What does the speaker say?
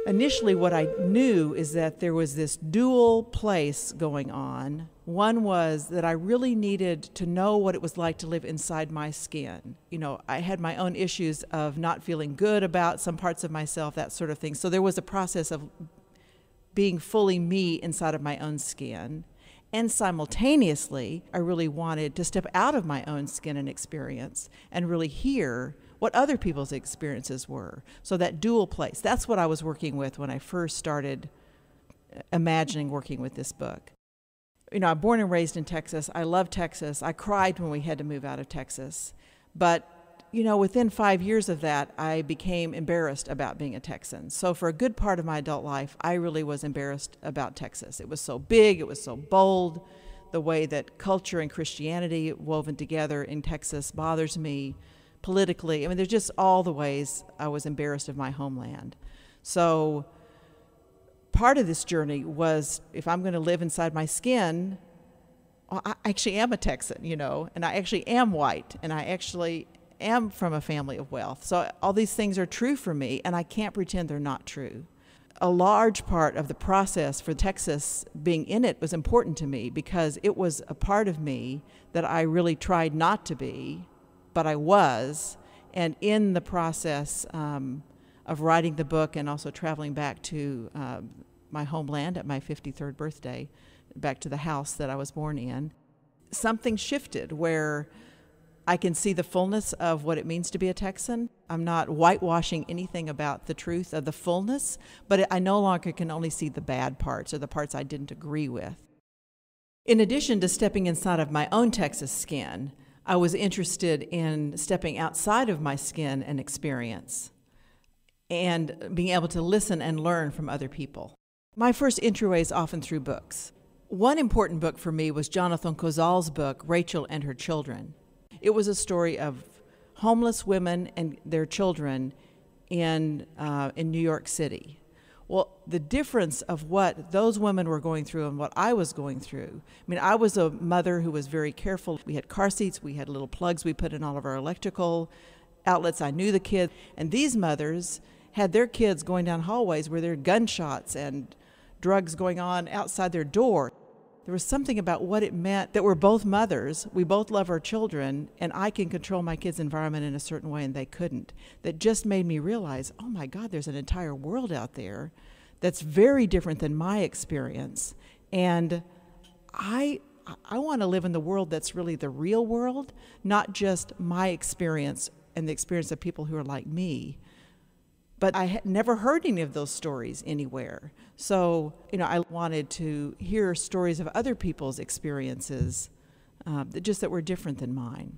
Initially, what I knew is that there was this dual place going on. One was that I really needed to know what it was like to live inside my skin. You know, I had my own issues of not feeling good about some parts of myself, that sort of thing. So there was a process of being fully me inside of my own skin. And simultaneously, I really wanted to step out of my own skin and experience and really hear what other people's experiences were. So that dual place, that's what I was working with when I first started imagining working with this book. You know, I'm born and raised in Texas. I love Texas. I cried when we had to move out of Texas. But, you know, within 5 years of that, I became embarrassed about being a Texan. So for a good part of my adult life, I really was embarrassed about Texas. It was so big, it was so bold. The way that culture and Christianity woven together in Texas bothers me politically. I mean, there's just all the ways I was embarrassed of my homeland. So part of this journey was, if I'm going to live inside my skin, well, I actually am a Texan, you know, and I actually am white, and I actually am from a family of wealth. So all these things are true for me, and I can't pretend they're not true. A large part of the process for Texas being in it was important to me because it was a part of me that I really tried not to be, but I was. And in the process of writing the book and also traveling back to my homeland at my 53rd birthday, back to the house that I was born in, something shifted where I can see the fullness of what it means to be a Texan. I'm not whitewashing anything about the truth of the fullness, but I no longer can only see the bad parts or the parts I didn't agree with. In addition to stepping inside of my own Texas skin, I was interested in stepping outside of my skin and experience and being able to listen and learn from other people. My first entryway is often through books. One important book for me was Jonathan Kozal's book, Rachel and Her Children. It was a story of homeless women and their children in New York City. Well, the difference of what those women were going through and what I was going through. I mean, I was a mother who was very careful. We had car seats, we had little plugs we put in all of our electrical outlets. I knew the kids. And these mothers had their kids going down hallways where there were gunshots and drugs going on outside their door. There was something about what it meant that we're both mothers, we both love our children, and I can control my kids' environment in a certain way and they couldn't. That just made me realize, oh my God, there's an entire world out there that's very different than my experience. And I want to live in the world that's really the real world, not just my experience and the experience of people who are like me. But I had never heard any of those stories anywhere. So, you know, I wanted to hear stories of other people's experiences, that were different than mine.